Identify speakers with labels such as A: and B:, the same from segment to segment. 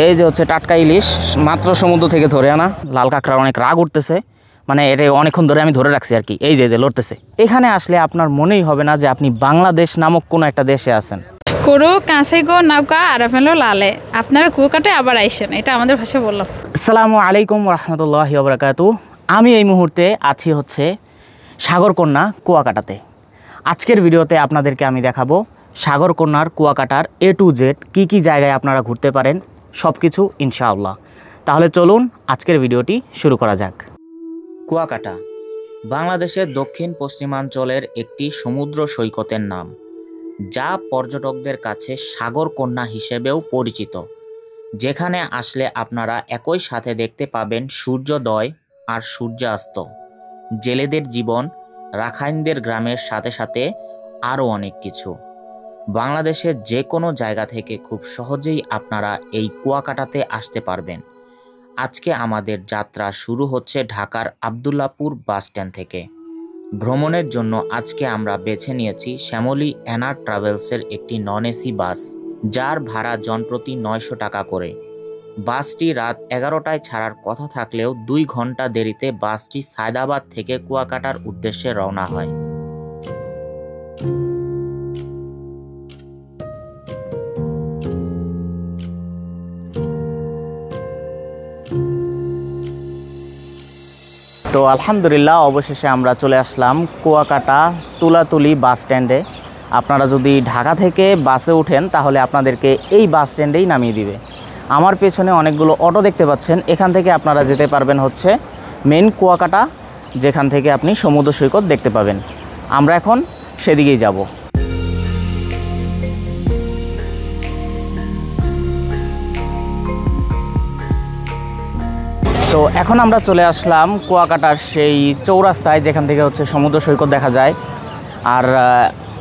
A: এই যে হচ্ছে টাটকা ইলিশ, মাত্র সমুদ্র থেকে ধরে আনা। লাল কাঁকড়ার অনেক রাগ উঠতেছে, মানে এটা অনেকক্ষণ ধরে আমি ধরে রাখছি আর কি। এই যে লড়তেছে। এখানে আসলে আপনার মনেই হবে না যে আপনি বাংলাদেশ নামক কোনো একটা দেশে আছেন।
B: করো কাঁচে গো নৌকা আর ফেলো লালে, আপনারা কুয়াকাটে আবার আইসেন, এটা আমাদের ভাষায় বললাম।
A: আসসালামু আলাইকুম রহমতুল্লাহি ওয়া বারাকাতুহু। আমি এই মুহূর্তে আছি হচ্ছে সাগরকন্যা কুয়াকাটাতে। আজকের ভিডিওতে আপনাদেরকে আমি দেখাবো সাগরকন্যার কুয়াকাটার A to Z কী জায়গায় আপনারা ঘুরতে পারেন, সব কিছু ইনশাআল্লাহ। তাহলে চলুন আজকের ভিডিওটি শুরু করা যাক। কুয়াকাটা বাংলাদেশের দক্ষিণ পশ্চিমাঞ্চলের একটি সমুদ্র সৈকতের নাম, যা পর্যটকদের কাছে সাগরকন্যা হিসেবেও পরিচিত, যেখানে আসলে আপনারা একই সাথে দেখতে পাবেন সূর্যোদয় আর সূর্যাস্ত, জেলেদের জীবন, রাখাইনদের গ্রামের সাথে সাথে আরও অনেক কিছু। বাংলাদেশের যে কোনো জায়গা থেকে খুব সহজেই আপনারা এই কুয়াকাটাতে আসতে পারবেন। আজকে আমাদের যাত্রা শুরু হচ্ছে ঢাকার আব্দুল্লাহপুর বাস স্ট্যান্ড থেকে। ভ্রমণের জন্য আজকে আমরা বেছে নিয়েছি শ্যামলী এনার ট্রাভেলসের একটি নন এসি বাস, যার ভাড়া জনপ্রতি 900 টাকা করে। বাসটি রাত 11টায় ছাড়ার কথা থাকলেও 2 ঘন্টা দেরিতে বাসটি সায়দাবাদ থেকে কুয়াকাটার উদ্দেশ্যে রওনা হয়। তো আলহামদুলিল্লাহ, অবশেষে আমরা চলে আসলাম কুয়াকাটা তুলাতুলি বাস স্ট্যান্ডে। আপনারা যদি ঢাকা থেকে বাসে উঠেন তাহলে আপনাদেরকে এই বাস স্ট্যান্ডেই নামিয়ে দিবে। আমার পেছনে অনেকগুলো অটো দেখতে পাচ্ছেন, এখান থেকে আপনারা যেতে পারবেন হচ্ছে মেন কুয়াকাটা, যেখান থেকে আপনি সমুদ্র সৈকত দেখতে পাবেন। আমরা এখন সেদিকেই যাব। তো এখন আমরা চলে আসলাম কুয়াকাটার সেই চৌরাস্তায়, যেখান থেকে হচ্ছে সমুদ্র সৈকত দেখা যায়। আর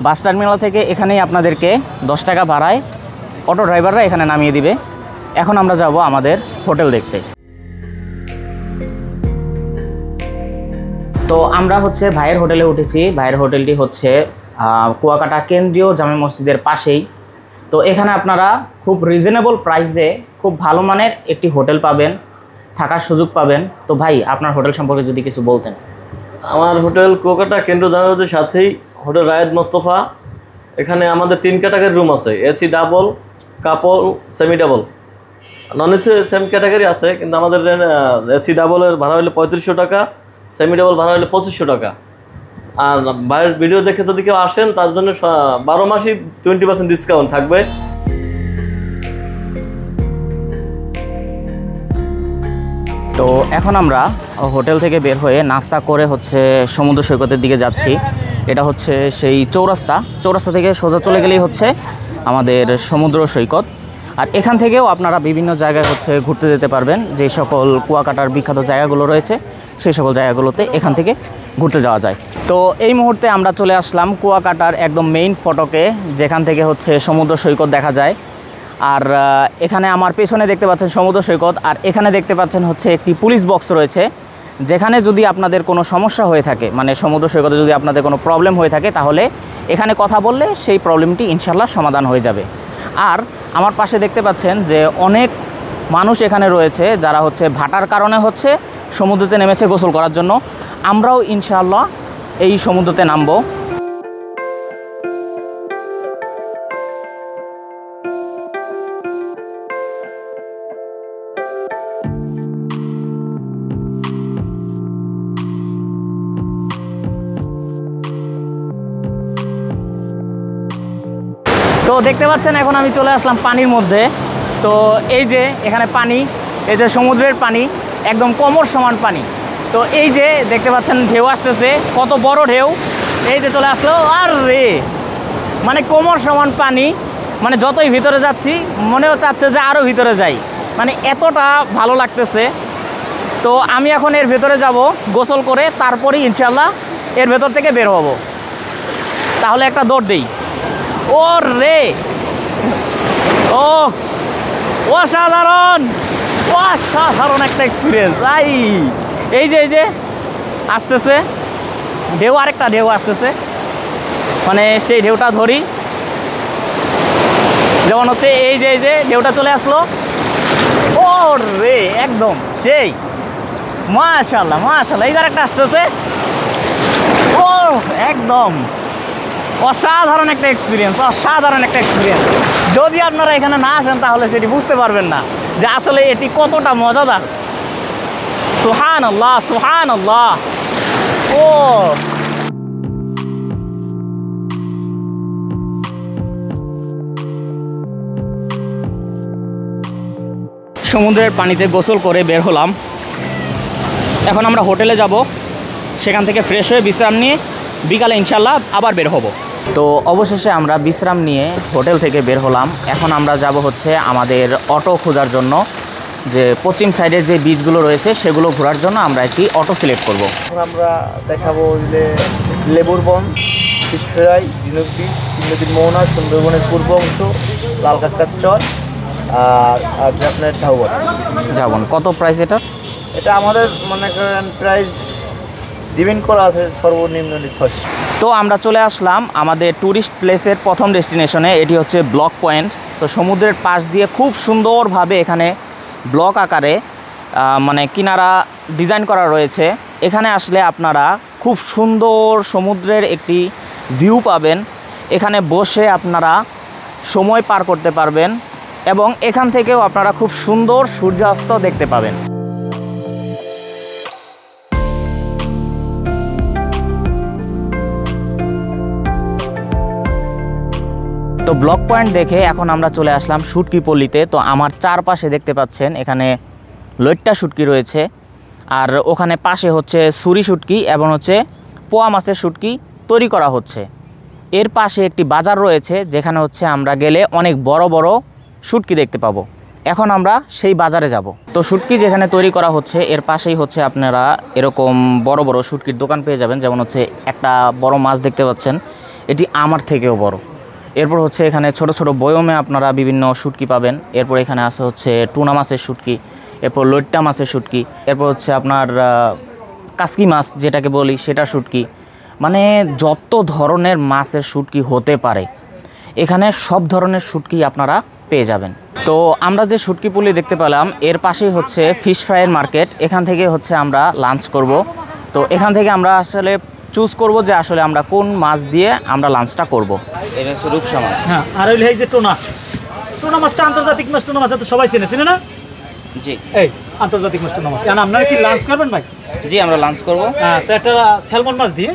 A: বাস টার্মিনাল থেকে এখানেই আপনাদেরকে 10 টাকা ভাড়ায় অটো ড্রাইভাররা এখানে নামিয়ে দিবে। এখন আমরা যাব আমাদের হোটেল দেখতে। তো আমরা হচ্ছে ভাইয়ের হোটেলে উঠেছি। ভাইয়ের হোটেলটি হচ্ছে কুয়াকাটা কেন্দ্রীয় জামে মসজিদের পাশেই। তো এখানে আপনারা খুব রিজনেবল প্রাইসে খুব ভালো মানের একটি হোটেল পাবেন, থাকার সুযোগ পাবেন। তো ভাই, আপনার হোটেল সম্পর্কে যদি কিছু বলতেন।
C: আমার হোটেল কুয়াকাটা কেন্দ্র জামে মসজিদের সাথেই হোটেল রায়েদ মোস্তফা। এখানে আমাদের 3 ক্যাটাগরি রুম আছে, AC double, couple, semi double. Non AC same category আছে, কিন্তু আমাদের এসি ডাবলের ভাড়া হলে 3500 টাকা, সেমি ডাবল ভাড়া হলে 2500 টাকা। আর বাইরের ভিডিও দেখে যদি কেউ আসেন তার জন্য 12 মাসই 20% ডিসকাউন্ট থাকবে।
A: তো এখন আমরা হোটেল থেকে বের হয়ে নাস্তা করে হচ্ছে সমুদ্র সৈকতের দিকে যাচ্ছি। এটা হচ্ছে সেই চৌরাস্তা থেকে সোজা চলে গেলেই হচ্ছে আমাদের সমুদ্র সৈকত। আর এখান থেকেও আপনারা বিভিন্ন জায়গায় হচ্ছে ঘুরতে যেতে পারবেন। যে সকল কুয়াকাটার বিখ্যাত জায়গাগুলো রয়েছে সেই সকল জায়গাগুলোতে এখান থেকে ঘুরতে যাওয়া যায়। তো এই মুহূর্তে আমরা চলে আসলাম কুয়াকাটার একদম মেইন ফটকে, যেখান থেকে হচ্ছে সমুদ্র সৈকত দেখা যায়। আর এখানে আমার পেছনে দেখতে পাচ্ছেন সমুদ্র সৈকত, আর এখানে দেখতে পাচ্ছেন হচ্ছে একটি পুলিশ বক্স রয়েছে, যেখানে যদি আপনাদের কোনো সমস্যা হয়ে থাকে, মানে সমুদ্র সৈকতে যদি আপনাদের কোনো প্রবলেম হয়ে থাকে, তাহলে এখানে কথা বললে সেই প্রবলেমটি ইনশাল্লাহ সমাধান হয়ে যাবে। আর আমার পাশে দেখতে পাচ্ছেন যে অনেক মানুষ এখানে রয়েছে, যারা হচ্ছে ভাটার কারণে হচ্ছে সমুদ্রতে নেমেছে গোসল করার জন্য। আমরাও ইনশাআল্লাহ এই সমুদ্রতে নামবো। তো দেখতে পাচ্ছেন এখন আমি চলে আসলাম পানির মধ্যে। তো এই যে এখানে পানি, এই যে সমুদ্রের পানি, একদম কোমর সমান পানি। তো এই যে দেখতে পাচ্ছেন ঢেউ আসতেছে, কত বড় ঢেউ। এই যে চলে আসলো, আর রে মানে কোমর সমান পানি, মানে যতই ভিতরে যাচ্ছি মনেও চাচ্ছে যে আরও ভিতরে যাই, মানে এতটা ভালো লাগতেছে। তো আমি এখন এর ভেতরে যাব গোসল করে, তারপরেই ইনশাল্লাহ এর ভেতর থেকে বের হব। তাহলে একটা দৌড় দিই। ও রে, ও অসাধারণ একটা এক্সপিরিয়েন্স। এই যে আসতেছে ঢেউ, আরেকটা ঢেউ আসতেছে, মানে সেই ঢেউটা ধরি। যেমন হচ্ছে এই যে ঢেউটা চলে আসলো, রে একদম সেই, মাশাআল্লাহ মাশাআল্লাহ। এই একটা আসতেছে, ও একদম অসাধারণ একটা এক্সপিরিয়েন্স, অসাধারণ একটা এক্সপিরিয়েন্স। যদি আপনারা এখানে না আসেন তাহলে সেটি বুঝতে পারবেন না যে আসলে এটি কতটা মজাদার। সুবহানাল্লাহ সুবহানাল্লাহ। ও সমুদ্রের পানিতে গোসল করে বের হলাম। এখন আমরা হোটেলে যাব, সেখান থেকে ফ্রেশ হয়ে বিশ্রাম নিয়ে বিকালে ইনশাল্লাহ আবার বের হব। তো অবশেষে আমরা বিশ্রাম নিয়ে হোটেল থেকে বের হলাম। এখন আমরা যাব হচ্ছে আমাদের অটো খোঁজার জন্য, যে পশ্চিম সাইডের যে বিচগুলো রয়েছে সেগুলো ঘোরার জন্য আমরা একটি অটো সিলেক্ট করব।
D: আমরা দেখাবো লেবুর বন, ফিশ ফ্রাই, ঝিনুক বিচ, নদীর মোহনা, সুন্দরবনের পূর্ব অংশ, লাল কাঁকড়ার চর, আর যে আপনার ঝাউবন।
A: ঝাউবন কত প্রাইস এটা?
D: এটা আমাদের মনে করেন প্রাইস ডিপেন্ড করা আছে সর্বনিম্ন 600।
A: তো আমরা চলে আসলাম আমাদের ট্যুরিস্ট প্লেসের প্রথম ডেস্টিনেশনে, এটি হচ্ছে ব্লক পয়েন্ট। তো সমুদ্রের পাশ দিয়ে খুব সুন্দরভাবে এখানে ব্লক আকারে মানে কিনারা ডিজাইন করা রয়েছে। এখানে আসলে আপনারা খুব সুন্দর সমুদ্রের একটি ভিউ পাবেন। এখানে বসে আপনারা সময় পার করতে পারবেন এবং এখান থেকেও আপনারা খুব সুন্দর সূর্যাস্ত দেখতে পাবেন। তো ব্লক পয়েন্ট দেখে এখন আমরা চলে আসলাম শুটকি পল্লীতে। তো আমার চারপাশে দেখতে পাচ্ছেন এখানে লইট্টা শুটকি রয়েছে, আর ওখানে পাশে হচ্ছে সুরি শুটকি এবং হচ্ছে পোয়া মাছের শুটকি তৈরি করা হচ্ছে। এর পাশে একটি বাজার রয়েছে যেখানে হচ্ছে আমরা গেলে অনেক বড় বড় শুটকি দেখতে পাবো। এখন আমরা সেই বাজারে যাব। তো শুটকি যেখানে তৈরি করা হচ্ছে এর পাশেই হচ্ছে আপনারা এরকম বড় বড় শুটকির দোকান পেয়ে যাবেন। যেমন হচ্ছে একটা বড় মাছ দেখতে পাচ্ছেন, এটি আমার থেকেও বড়। এরপর হচ্ছে এখানে ছোট ছোট বয়মে আপনারা বিভিন্ন শুটকি পাবেন। এরপর এখানে আছে হচ্ছে টুনা মাছের শুটকি, এরপর লইট্টা মাছের শুটকি, এরপর হচ্ছে আপনার কাসকি মাছ যেটাকে বলি সেটা শুটকি, মানে যত ধরনের মাছের শুটকি হতে পারে এখানে সব ধরনের শুটকি আপনারা পেয়ে যাবেন। তো আমরা যে শুটকি পুলি দেখতে পেলাম এর পাশেই হচ্ছে ফিশ ফ্রাইয়ের মার্কেট। এখান থেকে হচ্ছে আমরা লাঞ্চ করব। তো এখান থেকে আমরা আসলে চুজ করব যে আসলে আমরা কোন মাছ দিয়ে আমরা লাঞ্চটা করব। এটা হচ্ছে রূপসা মাছ।
E: হ্যাঁ, আর হইলে এই যে টোনা মাছটা আন্তর্জাতিক মাছ। টোনা মাছ তো সবাই চিনে না?
A: জি,
E: এই আন্তর্জাতিক মাছ টোনা মাছ। এখন আপনারা কি লাঞ্চ করবেন ভাই?
A: জি আমরা লাঞ্চ করব।
E: হ্যাঁ, তো একটা স্যালমন মাছ দিয়ে,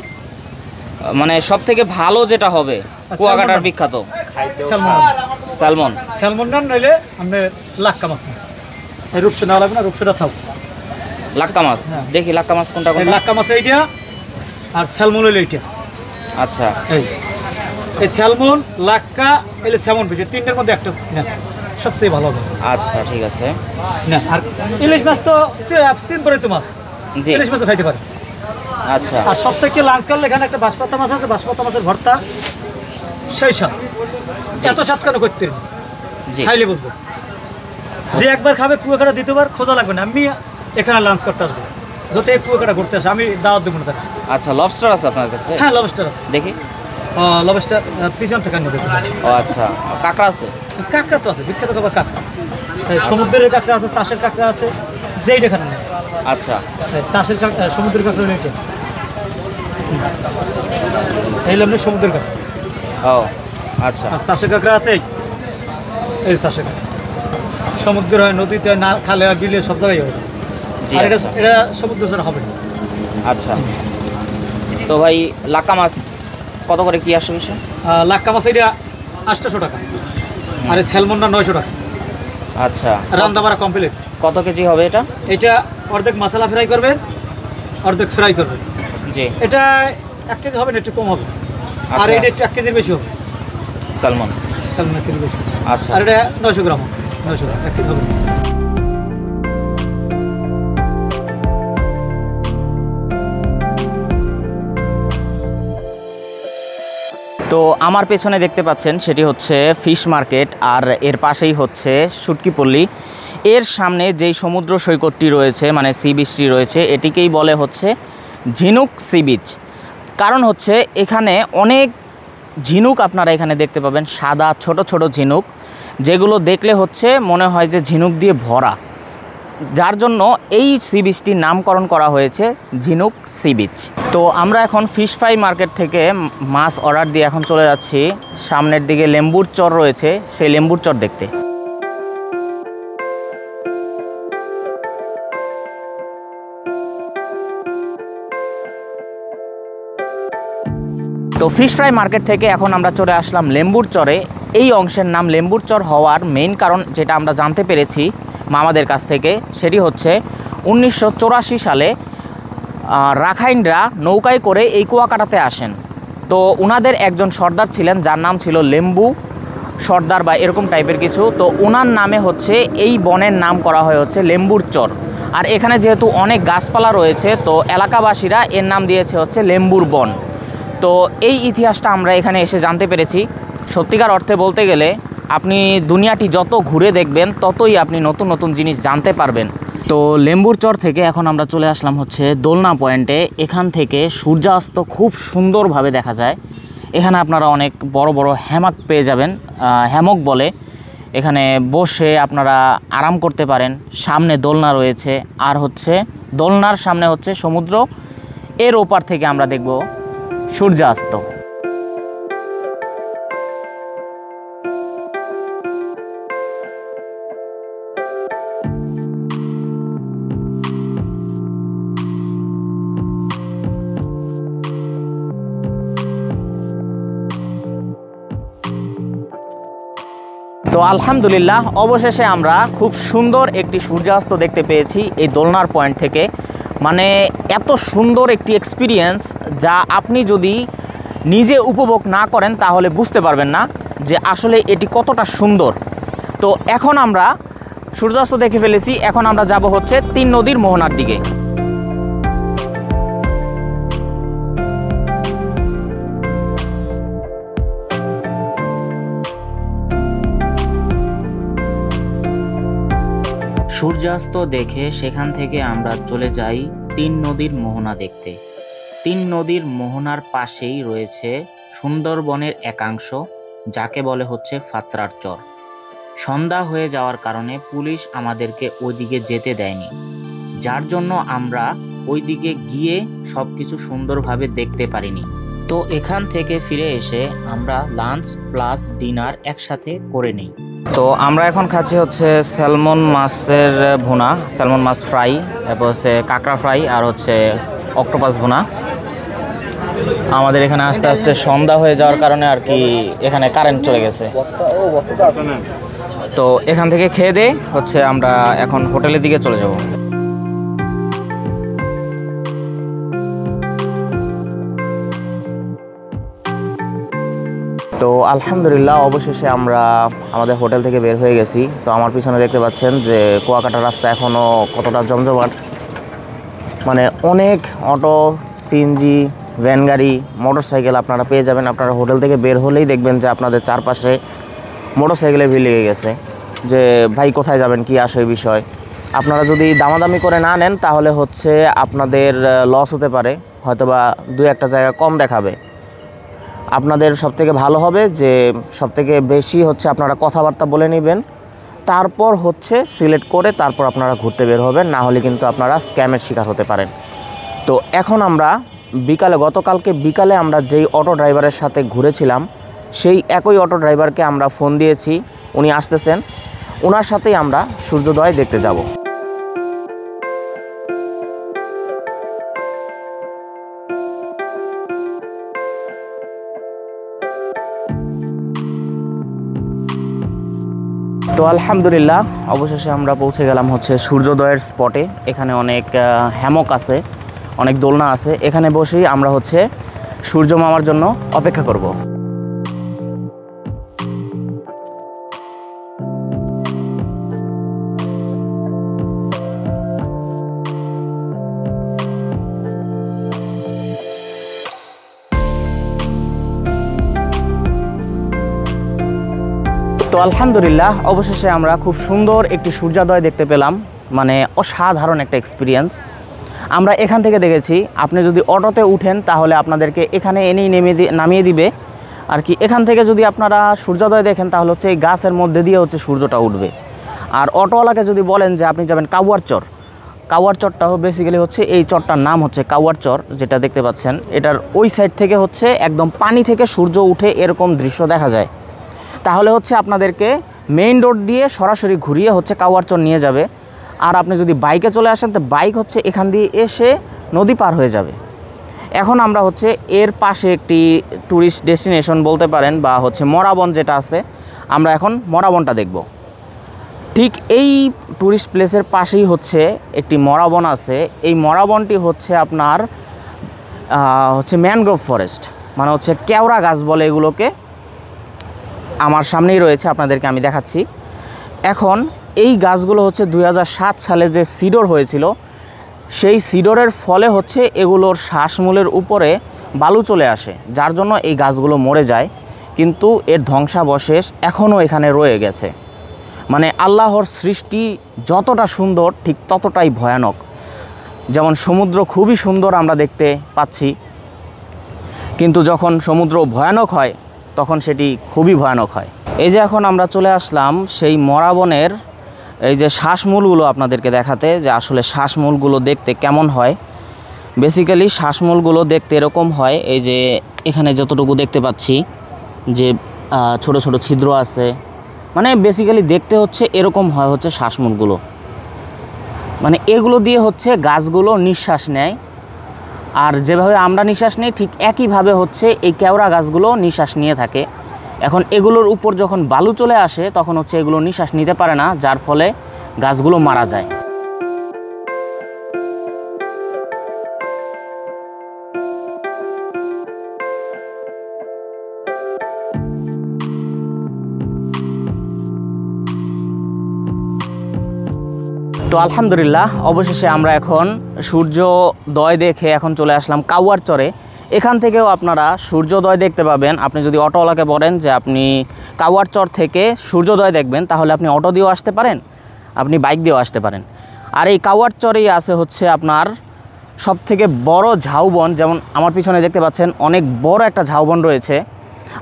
A: মানে সব থেকে ভালো যেটা হবে কুয়াকাটার বিখ্যাত
E: স্যালমন না, নইলে আপনি লাক্কা মাছ না। এই রূপসা না লাগবে না, রূপসাটা থাক।
A: লাক্কা মাছ দেখি, লাক্কা মাছ কোনটা?
E: লাক্কা মাছ এইটা, আর স্যালমন হইলে এইটা।
A: আচ্ছা,
E: এই স্যালমন, লাক্কা, এলে স্যামন পেয়েছে, তিনটার মধ্যে একটা না, সবচেয়ে ভালো হবে।
A: আচ্ছা ঠিক আছে
E: না, আর ইলিশ মাছ তো সিম্পল তো মাছ, ইলিশ মাছও খাইতে পারে।
A: আচ্ছা,
E: আর সবচেয়ে লাঞ্চ করলে এখানে একটা বাঁশপাতা মাছ আছে, বাঁশপাতা মাছের ভর্তা, সেই স্বাদ, এত স্বাদ কেন করতে খাইলে বুঝবো। যে একবার খাবে কুয়াকাটা দ্বিতীয়বার খোঁজা লাগবে না। আমি এখানে লাঞ্চ করতে আসবো, যত কুয়াকাটা ঘুরতে আসে আমি দাওয়াত দেবো না তাকে।
A: আচ্ছা, লবস্টার আছে আপনার কাছে?
E: হ্যাঁ, লবস্টার আছে,
A: দেখি।
E: লবস্টার পিছন থেকে আনি দেখি।
A: ও আচ্ছা, কাঁকড়া আছে?
E: কাঁকড়া তো আছে, বিখ্যাত খাবার কাঁকড়া। সমুদ্রের কাঁকড়া আছে, চাষের কাঁকড়া আছে, যেই দেখানো নেই।
A: আচ্ছা,
E: চাষের সমুদ্রের কাঁকড়া নেই, এই লামনে সমুদ্রের কাঁকড়া।
A: ও আচ্ছা,
E: আর চাষের কাঁকড়া আছে, এই চাষের কাঁকড়া সমুদ্র হয়, নদীতে হয়, না খালে হয়, বিলে, সব জায়গায় হয়। আর এটা সমুদ্র ছাড়া হবে না।
A: আচ্ছা, তো ভাই লাক্কা মাছ কত করে কি আসবে?
E: লাক্কা মাছ এটা 800 টাকা, আর এই স্যালমনটা 900 টাকা।
A: আচ্ছা,
E: রান্না বাড়া কমপ্লিট।
A: কত কেজি হবে এটা?
E: এটা অর্ধেক মশলা ফ্রাই করবেন, অর্ধেক ফ্রাই করবেন।
A: জি,
E: এটা 1 কেজি হবে না, একটু কম হবে। আর এটা একটু 1 কেজির বেশি হবে।
A: স্যালমন
E: 1 কেজি বেশি।
A: আচ্ছা,
E: আর এটা 900 গ্রাম, 900 গ্রাম 1 কেজি হবে।
A: তো আমার পেছনে দেখতে পাচ্ছেন সেটি হচ্ছে ফিশ মার্কেট, আর এর পাশেই হচ্ছে শুটকি পল্লী। এর সামনে যেই সমুদ্র সৈকতটি রয়েছে, মানে সি বিচটি রয়েছে, এটিকেই বলে হচ্ছে ঝিনুক সি বিচ। কারণ হচ্ছে এখানে অনেক ঝিনুক আপনারা এখানে দেখতে পাবেন, সাদা ছোট ছোট ঝিনুক, যেগুলো দেখলে হচ্ছে মনে হয় যে ঝিনুক দিয়ে ভরা। যার জন্য এই সি বিচটির নামকরণ করা হয়েছে ঝিনুক সি বিচ। তো আমরা এখন ফিশ ফ্রাই মার্কেট থেকে মাছ অর্ডার দিয়ে এখন চলে যাচ্ছি সামনের দিকে লেম্বুর চর রয়েছে, সেই লেম্বুর চর দেখতে। তো ফিশ ফ্রাই মার্কেট থেকে এখন আমরা চলে আসলাম লেম্বুর চরে। এই অংশের নাম লেম্বুর চর হওয়ার মেইন কারণ যেটা আমরা জানতে পেরেছি মামাদের কাছ থেকে, সেটি হচ্ছে 1984 সালে রাখাইনরা নৌকায় করে এই কুয়াকাটাতে আসেন। তো ওনাদের একজন সর্দার ছিলেন যার নাম ছিল লেম্বু সর্দার বা এরকম টাইপের কিছু। তো ওনার নামে হচ্ছে এই বনের নাম করা হয় হচ্ছে লেম্বুর চর। আর এখানে যেহেতু অনেক গাছপালা রয়েছে তো এলাকাবাসীরা এর নাম দিয়েছে হচ্ছে লেম্বুর বন। তো এই ইতিহাসটা আমরা এখানে এসে জানতে পেরেছি। সত্যিকার অর্থে বলতে গেলে আপনি দুনিয়াটি যত ঘুরে দেখবেন ততই আপনি নতুন নতুন জিনিস জানতে পারবেন। তো লেম্বুর চর থেকে এখন আমরা চলে আসলাম হচ্ছে দোলনা পয়েন্টে। এখান থেকে সূর্যাস্ত খুব সুন্দরভাবে দেখা যায়। এখানে আপনারা অনেক বড় বড় হ্যামাক পেয়ে যাবেন, হ্যামক বলে। এখানে বসে আপনারা আরাম করতে পারেন। সামনে দোলনা রয়েছে, আর হচ্ছে দোলনার সামনে হচ্ছে সমুদ্র। এর ওপার থেকে আমরা দেখব সূর্যাস্ত। তো আলহামদুলিল্লাহ অবশেষে আমরা খুব সুন্দর একটি সূর্যাস্ত দেখতে পেয়েছি এই দোলনার পয়েন্ট থেকে। মানে এত সুন্দর একটি এক্সপিরিয়েন্স যা আপনি যদি নিজে উপভোগ না করেন তাহলে বুঝতে পারবেন না যে আসলে এটি কতটা সুন্দর। তো এখন আমরা সূর্যাস্ত দেখে ফেলেছি, এখন আমরা যাব হচ্ছে 3 নদীর মোহনার দিকে। সূর্যাস্ত দেখে সেখান থেকে আমরা চলে যাই 3 নদীর মোহনা দেখতে। 3 নদীর মোহনার পাশেই রয়েছে সুন্দরবনের একাংশ, যাকে বলে হচ্ছে ফাত্রার চর। সন্ধ্যা হয়ে যাওয়ার কারণে পুলিশ আমাদেরকে ওইদিকে যেতে দেয়নি, যার জন্য আমরা ওইদিকে গিয়ে সব কিছু সুন্দরভাবে দেখতে পারিনি। তো এখান থেকে ফিরে এসে আমরা লাঞ্চ প্লাস ডিনার একসাথে করে নিই। তো আমরা এখন খাচ্ছি হচ্ছে স্যালমন মাছের ভুনা, স্যালমন মাছ ফ্রাই, তারপর হচ্ছে কাঁকড়া ফ্রাই, আর হচ্ছে অক্টোপাস ভুনা। আমাদের এখানে আস্তে আস্তে সন্ধ্যা হয়ে যাওয়ার কারণে আর কি এখানে কারেন্ট চলে গেছে। তো এখান থেকে খেয়ে দিয়ে হচ্ছে আমরা এখন হোটেলের দিকে চলে যাব। তো আলহামদুলিল্লাহ অবশেষে আমরা আমাদের হোটেল থেকে বের হয়ে গেছি। তো আমার পিছনে দেখতে পাচ্ছেন যে কুয়াকাটার রাস্তা এখনও কতটা জমজমাট। মানে অনেক অটো, সিএনজি, ভ্যান গাড়ি, মোটরসাইকেল আপনারা পেয়ে যাবেন। আপনারা হোটেল থেকে বের হলেই দেখবেন যে আপনাদের চারপাশে মোটরসাইকেলে ভিড় লেগে গেছে যে ভাই কোথায় যাবেন, কি আসে বিষয়। আপনারা যদি দামাদামি করে না নেন তাহলে হচ্ছে আপনাদের লস হতে পারে, হয়তোবা 2-1টা জায়গা কম দেখাবে। আপনাদের সবথেকে ভালো হবে যে সবথেকে বেশি হচ্ছে আপনারা কথাবার্তা বলে নেবেন, তারপর হচ্ছে সিলেক্ট করে তারপর আপনারা ঘুরতে বের হবেন, না হলে কিন্তু আপনারা স্ক্যামের শিকার হতে পারেন। তো এখন আমরা গতকালকে বিকালে আমরা যেই অটো ড্রাইভারের সাথে ঘুরেছিলাম সেই একই অটো ড্রাইভারকে আমরা ফোন দিয়েছি, উনি আসতেছেন, ওনার সাথেই আমরা সূর্যোদয় দেখতে যাব। তো আলহামদুলিল্লাহ অবশেষে আমরা পৌঁছে গেলাম হচ্ছে সূর্যোদয়ের স্পটে। এখানে অনেক হ্যামক আছে, অনেক দোলনা আছে। এখানে বসেই আমরা হচ্ছে সূর্য মামার জন্য অপেক্ষা করব। তো আলহামদুলিল্লাহ অবশেষে আমরা খুব সুন্দর একটি সূর্যোদয় দেখতে পেলাম। মানে অসাধারণ একটা এক্সপিরিয়েন্স। আমরা এখান থেকে দেখেছি আপনি যদি অটোতে উঠেন তাহলে আপনাদেরকে এখানে এনেই নামিয়ে দিবে আর কি। এখান থেকে যদি আপনারা সূর্যোদয় দেখেন তাহলে হচ্ছে এই গাছের মধ্যে দিয়ে হচ্ছে সূর্যটা উঠবে। আর অটোওয়ালাকে যদি বলেন যে আপনি যাবেন কাউয়ার চর, কাউয়ার চরটাও বেসিক্যালি হচ্ছে এই চরটার নাম হচ্ছে কাউয়ার চর, যেটা দেখতে পাচ্ছেন এটার ওই সাইড থেকে হচ্ছে একদম পানি থেকে সূর্য উঠে এরকম দৃশ্য দেখা যায়। তাহলে হচ্ছে আপনাদেরকে মেইন রোড দিয়ে সরাসরি ঘুরিয়ে হচ্ছে কাউয়ার চর নিয়ে যাবে। আর আপনি যদি বাইকে চলে আসেন তো বাইক হচ্ছে এখান দিয়ে এসে নদী পার হয়ে যাবে। এখন আমরা হচ্ছে এর পাশে একটি ট্যুরিস্ট ডেস্টিনেশন বলতে পারেন বা হচ্ছে মরাবন যেটা আছে, আমরা এখন মরাবনটা দেখব। ঠিক এই ট্যুরিস্ট প্লেসের পাশেই হচ্ছে একটি মরাবন আছে। এই মরাবনটি হচ্ছে আপনার হচ্ছে ম্যানগ্রোভ ফরেস্ট, মানে হচ্ছে কেওড়া গাছ বলে এগুলোকে। আমার সামনেই রয়েছে, আপনাদেরকে আমি দেখাচ্ছি। এখন এই গাছগুলো হচ্ছে 2007 সালে যে সিডর হয়েছিল, সেই সিডরের ফলে হচ্ছে এগুলোর শ্বাসমূলের উপরে বালু চলে আসে, যার জন্য এই গাছগুলো মরে যায়। কিন্তু এর ধ্বংসাবশেষ এখনও এখানে রয়ে গেছে। মানে আল্লাহর সৃষ্টি যতটা সুন্দর ঠিক ততটাই ভয়ানক। যেমন সমুদ্র খুবই সুন্দর আমরা দেখতে পাচ্ছি, কিন্তু যখন সমুদ্র ভয়ানক হয় তখন সেটি খুবই ভয়ানক হয়। এই যে এখন আমরা চলে আসলাম সেই মরাবনের এই যে শ্বাসমূলগুলো আপনাদেরকে দেখাতে, যে আসলে শ্বাসমূলগুলো দেখতে কেমন হয়। বেসিক্যালি শ্বাসমূলগুলো দেখতে এরকম হয়, এই যে এখানে যতটুকু দেখতে পাচ্ছি যে ছোট ছোট ছিদ্র আছে, মানে বেসিক্যালি দেখতে হচ্ছে এরকম হয় হচ্ছে শ্বাসমূলগুলো। মানে এগুলো দিয়ে হচ্ছে গাছগুলো নিঃশ্বাস নেয়, আর যেভাবে আমরা নিঃশ্বাস নিই ঠিক একইভাবে হচ্ছে এই কেওড়া গাছগুলো নিঃশ্বাস নিয়ে থাকে। এখন এগুলোর উপর যখন বালু চলে আসে তখন হচ্ছে এগুলো নিঃশ্বাস নিতে পারে না, যার ফলে গাছগুলো মারা যায়। তো আলহামদুলিল্লাহ, অবশেষে আমরা এখন সূর্যোদয় দেখে এখন চলে আসলাম কাউয়ার চরে। এখান থেকেও আপনারা সূর্যোদয় দেখতে পাবেন। আপনি যদি অটোওয়ালাকে বলেন যে আপনি কাউয়ার চর থেকে সূর্যোদয় দেখবেন, তাহলে আপনি অটো দিয়েও আসতে পারেন, আপনি বাইক দিয়েও আসতে পারেন। আর এই কাউয়ার চরেই আছে হচ্ছে আপনার সবথেকে বড় ঝাউবন। যেমন আমার পিছনে দেখতে পাচ্ছেন অনেক বড় একটা ঝাউবন রয়েছে।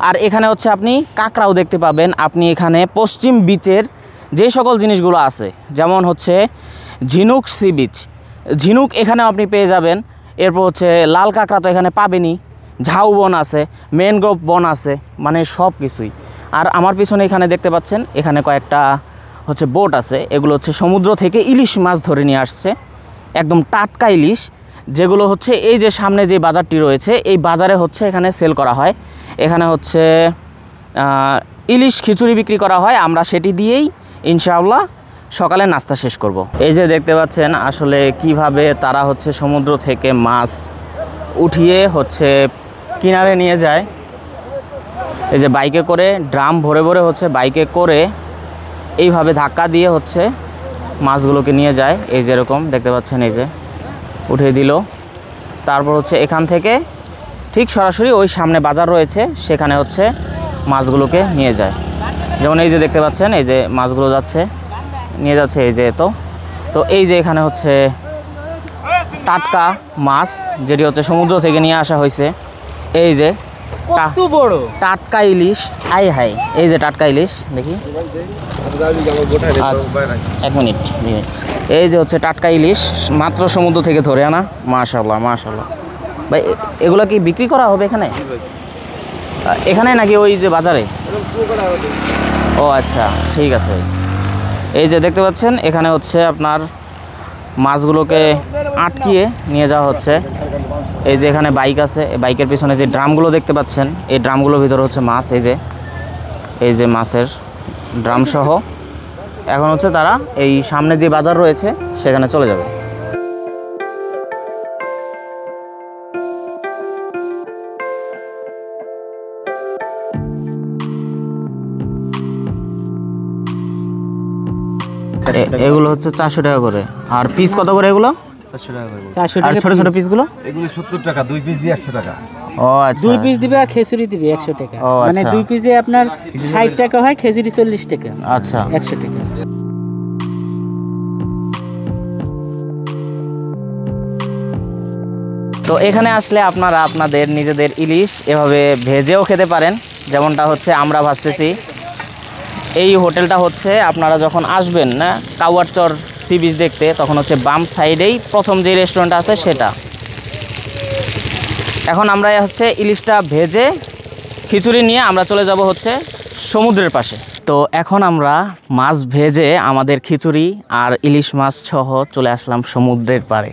A: আর এখানে হচ্ছে আপনি কাঁকড়াও দেখতে পাবেন। আপনি এখানে পশ্চিম বিচের যে সকল জিনিসগুলো আছে, যেমন হচ্ছে ঝিনুক সি বিচ, ঝিনুক এখানেও আপনি পেয়ে যাবেন। এরপর হচ্ছে লাল কাঁকড়া তো এখানে পাবেনই, ঝাউবন আছে, ম্যানগ্রোভ বন আছে, মানে সব কিছুই। আর আমার পিছনে এখানে দেখতে পাচ্ছেন এখানে কয়েকটা হচ্ছে বোট আছে। এগুলো হচ্ছে সমুদ্র থেকে ইলিশ মাছ ধরে নিয়ে আসছে, একদম টাটকা ইলিশ, যেগুলো হচ্ছে এই যে সামনে যে বাজারটি রয়েছে এই বাজারে হচ্ছে এখানে সেল করা হয়। এখানে হচ্ছে ইলিশ খিচুড়ি বিক্রি করা হয়, আমরা সেটি দিয়েই ইনশাআল্লাহ সকালে নাস্তা শেষ করব। এই যে দেখতে পাচ্ছেন আসলে কিভাবে তারা হচ্ছে সমুদ্র থেকে মাছ উঠিয়ে হচ্ছে কিনারে নিয়ে যায়। এই যে বাইকে করে ড্রাম ভরে ভরে হচ্ছে বাইকে করে এইভাবে ধাক্কা দিয়ে হচ্ছে মাছগুলোকে নিয়ে যায়। এই যেরকম দেখতে পাচ্ছেন, এই যে উঠিয়ে দিল। তারপর হচ্ছে এখান থেকে ঠিক সরাসরি ওই সামনে বাজার রয়েছে, সেখানে হচ্ছে মাছগুলোকে নিয়ে যায়। যেমন এই যে দেখতে পাচ্ছেন এই যে মাছগুলো যাচ্ছে, নিয়ে যাচ্ছে এই যে। তো এই যে এখানে হচ্ছে টাটকা মাছ, যেটি হচ্ছে সমুদ্র থেকে নিয়ে আসা হয়েছে। এই যে কত বড় টাটকা ইলিশ, আই হাই, এই যে টাটকা ইলিশ দেখি। আচ্ছা এক মিনিট, এই যে হচ্ছে টাটকা ইলিশ মাত্র সমুদ্র থেকে ধরে আনা। মাশাআল্লাহ মাশাআল্লাহ। ভাই এগুলো কি বিক্রি করা হবে এখানে, এখানে নাকি ওই যে বাজারে? ও আচ্ছা ঠিক আছে ভাই। এই যে দেখতে পাচ্ছেন এখানে হচ্ছে আপনার মাছগুলোকে আটকিয়ে নিয়ে যাওয়া হচ্ছে। এই যে এখানে বাইক আছে, বাইকের পিছনে যে ড্রামগুলো দেখতে পাচ্ছেন এই ড্রামগুলোর ভিতরে হচ্ছে মাছ। এই যে মাছের ড্রাম সহ এখন হচ্ছে তারা এই সামনে যে বাজার রয়েছে সেখানে চলে যাবে। এগুলো হচ্ছে 400 টাকা করে। আর পিস কত করে এগুলো? 400 টাকা করে। 400 টাকা। আর ছোট ছোট পিসগুলো? এগুলো 70 টাকা, 2 পিস দিয়ে 100 টাকা। ও আচ্ছা, 2 পিস দিবে আর খেজুরি দিবে 100 টাকা। মানে 2 পিসে আপনার 60 টাকা হয়, খেজুরি 40 টাকা। আচ্ছা 100 টাকা। তো এখানে আসলে আপনারা আপনাদের নিজেদের ইলিশ এভাবে ভেজেও খেতে পারেন, যেমনটা হচ্ছে আমরা ভাজতেছি। এই হোটেলটা হচ্ছে আপনারা যখন আসবেন না কাওয়ারচর সি বিচ দেখতে, তখন হচ্ছে বাম সাইডেই প্রথম যে রেস্টুরেন্টটা আছে সেটা। এখন আমরা হচ্ছে ইলিশটা ভেজে খিচুড়ি নিয়ে আমরা চলে যাব হচ্ছে সমুদ্রের পাশে। তো এখন আমরা মাছ ভেজে আমাদের খিচুড়ি আর ইলিশ মাছ সহ চলে আসলাম সমুদ্রের পাড়ে।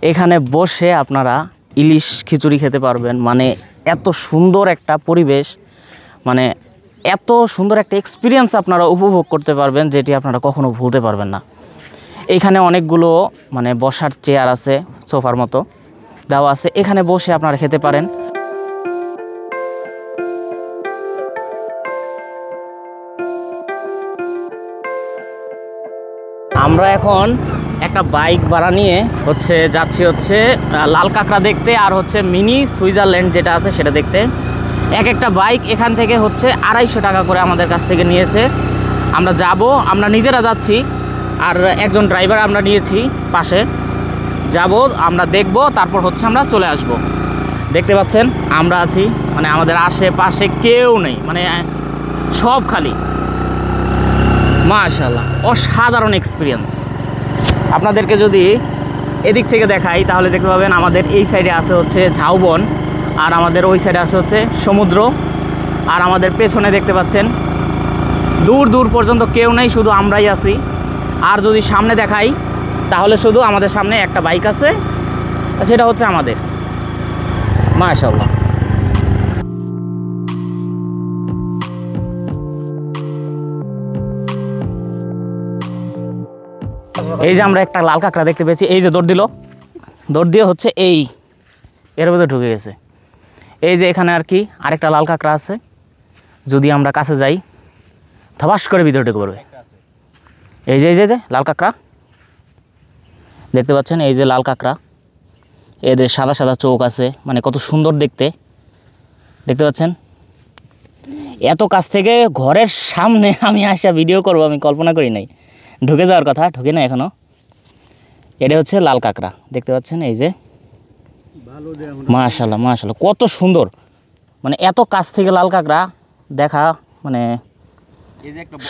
A: এখানে বসে আপনারা ইলিশ খিচুড়ি খেতে পারবেন। মানে এত সুন্দর একটা পরিবেশ, মানে এত সুন্দর একটা এক্সপিরিয়েন্স আপনারা উপভোগ করতে পারবেন, যেটি আপনারা কখনো ভুলতে পারবেন না। এইখানে অনেকগুলো মানে বসার চেয়ার আছে, সোফার মতো দেওয়া আছে, এখানে বসে আপনারা খেতে পারেন। আমরা এখন একটা বাইক ভাড়া নিয়ে হচ্ছে যাচ্ছি হচ্ছে লাল কাঁকড়া দেখতে, আর হচ্ছে মিনি সুইজারল্যান্ড যেটা আছে সেটা দেখতে। এক একটা বাইক এখান থেকে হচ্ছে 250 টাকা করে আমাদের কাছ থেকে নিয়েছে। আমরা যাব, আমরা নিজেরা যাচ্ছি, আর একজন ড্রাইভার আমরা নিয়েছি পাশে। যাব, আমরা দেখব, তারপর হচ্ছে আমরা চলে আসব। দেখতে পাচ্ছেন আমরা আছি, মানে আমাদের আশেপাশে কেউ নেই, মানে সব খালি। মাশাআল্লাহ, অসাধারণ এক্সপিরিয়েন্স। আপনাদেরকে যদি এদিক থেকে দেখাই তাহলে দেখতে পাবেন আমাদের এই সাইডে আছে হচ্ছে ঝাউবন, আর আমাদের ওই সাইডে আছে হচ্ছে সমুদ্র, আর আমাদের পেছনে দেখতে পাচ্ছেন দূর দূর পর্যন্ত কেউ নেই, শুধু আমরাই আছি। আর যদি সামনে দেখাই তাহলে শুধু আমাদের সামনে একটা বাইক আছে, সেটা হচ্ছে আমাদের। মাশাআল্লাহ। এই যে আমরা একটা লাল কাঁকড়া দেখতে পেয়েছি, এই যে দৌড় দিল, দৌড় দিয়ে হচ্ছে এর মধ্যে ঢুকে গেছে। এই যে এখানে আর কি আরেকটা লাল কাঁকড়া আছে, যদি আমরা কাছে যাই ধবাস করে ভিতরে ঢুকে পড়বে। এই যে লাল কাঁকড়া দেখতে পাচ্ছেন, এই যে লাল কাঁকড়া, এদের সাদা সাদা চোখ আছে, মানে কত সুন্দর দেখতে, দেখতে পাচ্ছেন। এত কাছ থেকে ঘরের সামনে আমি আসা ভিডিও করব আমি কল্পনা করি নাই। ঢুকে যাওয়ার কথা, ঢুকে না এখনো। এটা হচ্ছে লাল কাঁকড়া, দেখতে পাচ্ছেন। এই যে মাশাআল্লাহ মাশাআল্লাহ, কত সুন্দর, মানে এত কাছ থেকে লাল কাঁকড়া দেখা মানে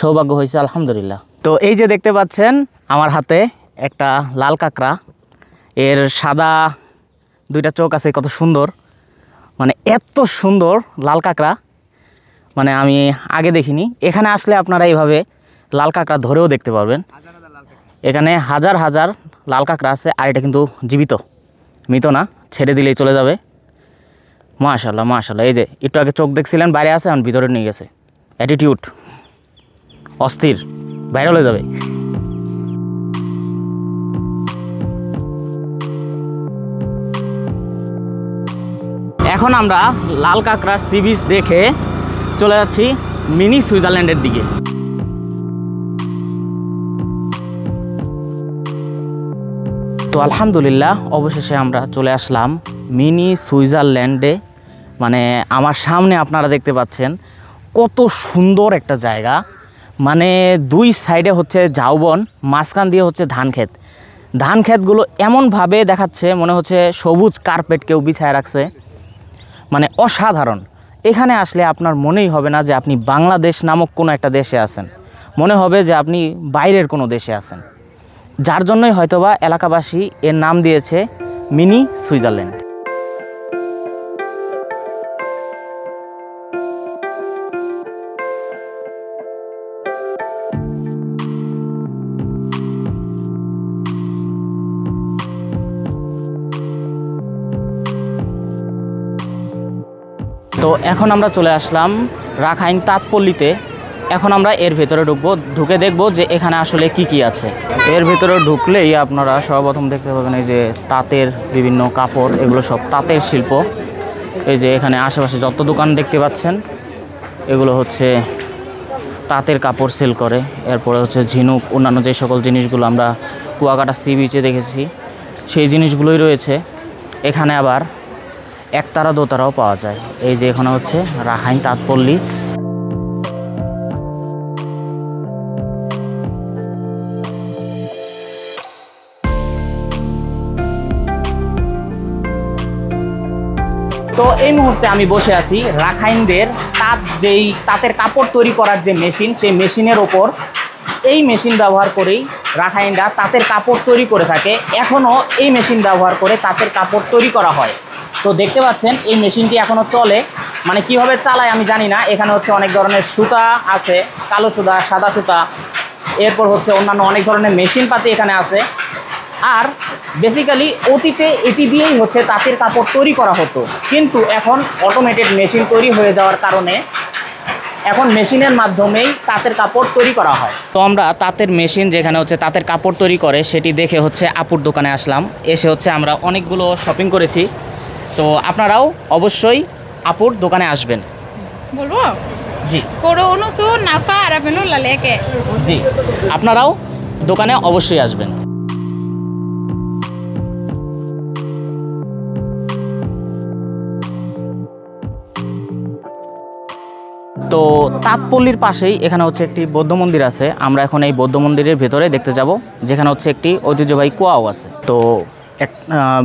A: সৌভাগ্য হয়েছে, আলহামদুলিল্লাহ। তো এই যে দেখতে পাচ্ছেন আমার হাতে একটা লাল কাঁকড়া, এর সাদা দুইটা চোখ আছে, কত সুন্দর, মানে এত সুন্দর লাল কাঁকড়া মানে আমি আগে দেখিনি। এখানে আসলে আপনারা এইভাবে লাল কাঁকড়া ধরেও দেখতে পারবেন। এখানে হাজার হাজার লাল কাঁকড়া আছে, আর এটা কিন্তু জীবিত, মৃত না, ছেড়ে দিলেই চলে যাবে। মাশাআল্লাহ মাশাআল্লাহ। এই যে একটু আগে চোখ দেখছিলেন বাইরে আছে, এখন ভিতরে নিয়ে গেছে। অ্যাটিটিউড অস্থির, বাইরে হয়ে যাবে। এখন আমরা লাল কাঁকড়ার সি বিচ দেখে চলে যাচ্ছি মিনি সুইজারল্যান্ডের দিকে। তো আলহামদুলিল্লাহ অবশেষে আমরা চলে আসলাম মিনি সুইজারল্যান্ডে। মানে আমার সামনে আপনারা দেখতে পাচ্ছেন কত সুন্দর একটা জায়গা, মানে দুই সাইডে হচ্ছে ঝাউবন, মাঝখান দিয়ে হচ্ছে ধান ক্ষেত। ধান ক্ষেতগুলো এমনভাবে দেখাচ্ছে মনে হচ্ছে সবুজ কার্পেট কেউ বিছায় রাখছে, মানে অসাধারণ। এখানে আসলে আপনার মনেই হবে না যে আপনি বাংলাদেশ নামক কোনো একটা দেশে আছেন, মনে হবে যে আপনি বাইরের কোনো দেশে আছেন। যার জন্যই হয়তোবা এলাকাবাসী এর নাম দিয়েছে মিনি সুইজারল্যান্ড। তো এখন আমরা চলে আসলাম রাখাইন তাঁতপল্লীতে। এখন আমরা এর ভেতরে ঢুকবো, ঢুকে দেখব যে এখানে আসলে কি কি আছে। এর ভেতরে ঢুকলেই আপনারা সর্বপ্রথম দেখতে পাবেন এই যে তাঁতের বিভিন্ন কাপড়, এগুলো সব তাঁতের শিল্প। এই যে এখানে আশেপাশে যত দোকান দেখতে পাচ্ছেন এগুলো হচ্ছে তাঁতের কাপড় সেল করে। এরপরে হচ্ছে ঝিনুক, অন্যান্য যে সকল জিনিসগুলো আমরা কুয়াকাটা সি বিচে দেখেছি সেই জিনিসগুলোই রয়েছে এখানে। আবার একতারা দোতারাও পাওয়া যায়। এই যে এখানে হচ্ছে রাখাইন তাঁতপল্লী। তো তো এই মুহূর্তে আমি বসে আছি রাখাইনদের তাঁতের কাপড় তৈরি করার যে মেশিন, সেই মেশিনের ওপর। এই মেশিন ব্যবহার করেই রাখাইনরা তাঁতের কাপড় তৈরি করে থাকে। এখনও এই মেশিন ব্যবহার করে তাঁতের কাপড় তৈরি করা হয়। তো দেখতে পাচ্ছেন এই মেশিনটি এখনও চলে, মানে কিভাবে চালায় আমি জানি না। এখানে হচ্ছে অনেক ধরনের সুতা আছে, কালো সুতা, সাদা সুতা, এরপর হচ্ছে অন্যান্য অনেক ধরনের মেশিনপাতি এখানে আছে। আর বেসিক্যালি অতীতে এটি দিয়েই হচ্ছে তাঁতের কাপড় তৈরি করা হতো, কিন্তু এখন অটোমেটেড মেশিন তৈরি হয়ে যাওয়ার কারণে এখন মেশিনের মাধ্যমেই তাঁতের কাপড় তৈরি করা হয়। তো আমরা তাঁতের মেশিন যেখানে হচ্ছে তাঁতের কাপড় তৈরি করে সেটি দেখে হচ্ছে আপুর দোকানে আসলাম। এসে হচ্ছে আমরা অনেকগুলো শপিং করেছি। তো আপনারাও অবশ্যই আপুর দোকানে আসবেন।
B: বলবো
A: জি
B: কোড়ো অনুসু নাউকা আরাফেলো লালেকে।
A: জি, আপনারাও দোকানে অবশ্যই আসবেন। তো তাঁতপল্লীর পাশেই এখানে হচ্ছে একটি বৌদ্ধ মন্দির আছে। আমরা এখন এই বৌদ্ধ মন্দিরের ভেতরে দেখতে যাব, যেখানে হচ্ছে একটি ঐতিহ্যবাহী কুয়াও আছে। তো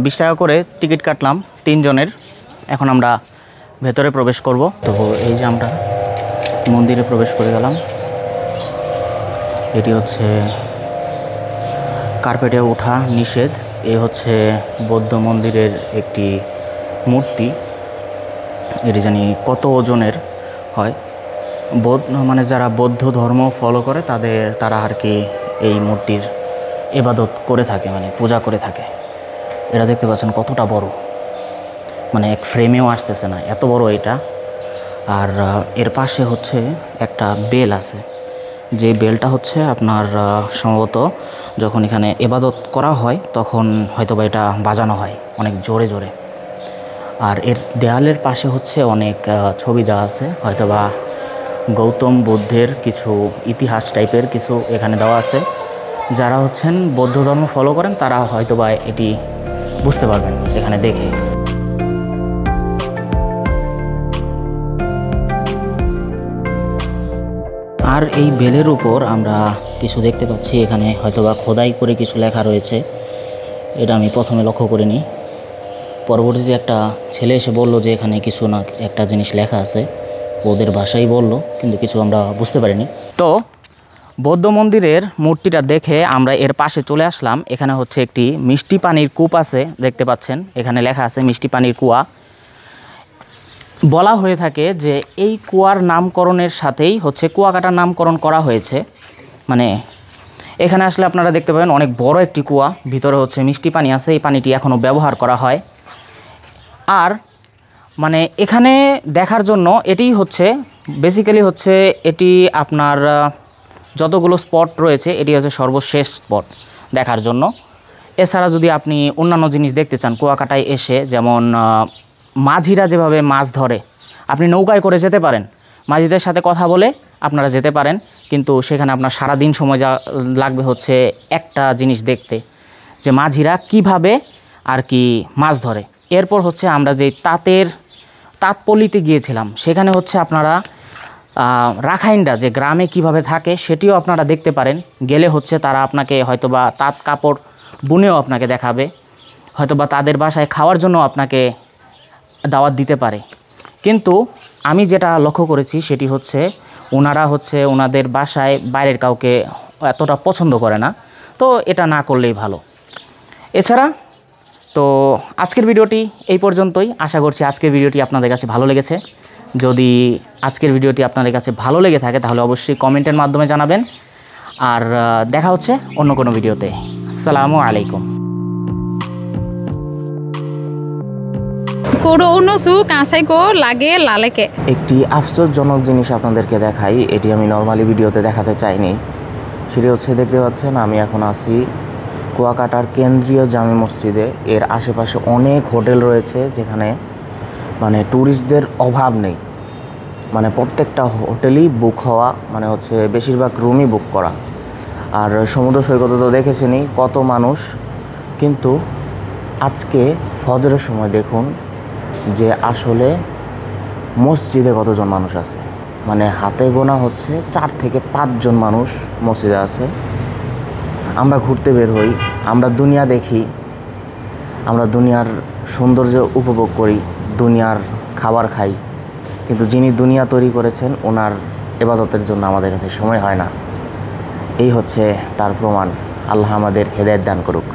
A: 20 টাকা করে টিকিট কাটলাম 3 জনের। এখন আমরা ভেতরে প্রবেশ করব। তো এই যে আমরা মন্দিরে প্রবেশ করে গেলাম। এটি হচ্ছে কার্পেটে ওঠা নিষেধ। এই হচ্ছে বৌদ্ধ মন্দিরের একটি মূর্তি। এটি জানি কত ওজনের হয়। মানে যারা বৌদ্ধ ধর্ম ফলো করে তারা আর কি এই মূর্তির ইবাদত করে থাকে, মানে পূজা করে থাকে। এটা দেখতে পাচ্ছেন কতটা বড়, মানে এক ফ্রেমেও আসতেছে না, এত বড় এটা। আর এর পাশে হচ্ছে একটা বেল আছে, যে বেলটা হচ্ছে আপনার সম্ভবত যখন এখানে ইবাদত করা হয় তখন হয়তোবা এটা বাজানো হয় অনেক জোরে জোরে। আর এর দেয়ালের পাশে হচ্ছে অনেক ছবি দেওয়া আছে, হয়তোবা গৌতম বুদ্ধের কিছু ইতিহাস টাইপের কিছু এখানে দেওয়া আছে। যারা হচ্ছেন বৌদ্ধ ধর্ম ফলো করেন তারা হয়তোবা এটি বুঝতে পারবেন এখানে দেখে। আর এই বেলের উপর আমরা কিছু দেখতে পাচ্ছি, এখানে হয়তোবা খোদাই করে কিছু লেখা রয়েছে। এটা আমি প্রথমে লক্ষ্য করিনি, পরবর্তীতে একটা ছেলে এসে বলল যে এখানে কিছু না একটা জিনিস লেখা আছে, ওদের ভাষাই বলল, কিন্তু কিছু আমরা বুঝতে পারিনি। তো বৌদ্ধ মন্দিরের মূর্তিটা দেখে আমরা এর পাশে চলে আসলাম। এখানে হচ্ছে একটি মিষ্টি পানির কূপ আছে, দেখতে পাচ্ছেন এখানে লেখা আছে মিষ্টি পানির কুয়া। বলা হয়ে থাকে যে এই কুয়ার নামকরণের সাথেই হচ্ছে কুয়াকাটার নামকরণ করা হয়েছে। মানে এখানে আসলে আপনারা দেখতে পাবেন অনেক বড় একটি কুয়া, ভিতরে হচ্ছে মিষ্টি পানি আছে। এই পানিটি এখনও ব্যবহার করা হয়। আর মানে এখানে দেখার জন্য এটি হচ্ছে বেসিক্যালি হচ্ছে এটি আপনার যতগুলো স্পট রয়েছে এটি হচ্ছে সর্বশেষ স্পট দেখার জন্য। এছাড়া যদি আপনি অন্যান্য জিনিস দেখতে চান কুয়াকাটায় এসে, যেমন মাঝিরা যেভাবে মাছ ধরে, আপনি নৌকায় করে যেতে পারেন, মাঝিদের সাথে কথা বলে আপনারা যেতে পারেন, কিন্তু সেখানে আপনার সারা দিন সময় লাগবে হচ্ছে একটা জিনিস দেখতে, যে মাঝিরা কিভাবে আর কি মাছ ধরে। এরপর হচ্ছে আমরা যে তাঁতপল্লীতে গিয়েছিলাম, সেখানে হচ্ছে আপনারা রাখাইনরা যে গ্রামে কিভাবে থাকে সেটিও আপনারা দেখতে পারেন। গেলে হচ্ছে তারা আপনাকে হয়তোবা তাঁত কাপড় বুনেও আপনাকে দেখাবে, হয়তোবা তাদের বাসায় খাওয়ার জন্য আপনাকে দাওয়াত দিতে পারে। কিন্তু আমি যেটা লক্ষ্য করেছি সেটি হচ্ছে ওনারা হচ্ছে ওনাদের বাসায় বাইরের কাউকে এতটা পছন্দ করে না, তো এটা না করলেই ভালো। এছাড়া তো আজকের ভিডিওটি এই পর্যন্তই। আশা করছি আজকের ভিডিওটি আপনাদের কাছে ভালো লেগেছে। যদি আজকের ভিডিওটি আপনাদের কাছে ভালো লেগে থাকে তাহলে অবশ্যই কমেন্টের মাধ্যমে জানাবেন। আর দেখা হচ্ছে অন্য কোনো ভিডিওতে। আসসালামু আলাইকুম।
B: কোড়ো অনুসু কাঁসাইকো লাগে লালেকে।
A: একটি আফসোসজনক জিনিস আপনাদেরকে দেখাই, এটি আমি নর্মালি ভিডিওতে দেখাতে চাইনি। সেটি হচ্ছে দেখতে পাচ্ছেন আমি এখন আছি কুয়াকাটার কেন্দ্রীয় জামে মসজিদে। এর আশেপাশে অনেক হোটেল রয়েছে যেখানে মানে ট্যুরিস্টদের অভাব নেই। মানে প্রত্যেকটা হোটেলই বুক হওয়া, মানে হচ্ছে বেশিরভাগ রুমই বুক করা। আর সমুদ্র সৈকতে তো দেখেছেনই কত মানুষ, কিন্তু আজকে ফজরের সময় দেখুন যে আসলে মসজিদে কতজন মানুষ আছে। মানে হাতে গোনা হচ্ছে 4 থেকে 5 জন মানুষ মসজিদে আছে। আমরা ঘুরতে বের হই, আমরা দুনিয়া দেখি, আমরা দুনিয়ার সৌন্দর্য উপভোগ করি, দুনিয়ার খাবার খাই, কিন্তু যিনি দুনিয়া তৈরি করেছেন ওনার ইবাদতের জন্য আমাদের কাছে সময় হয় না। এই হচ্ছে তার প্রমাণ। আল্লাহ আমাদের হেদায়েত দান করুক।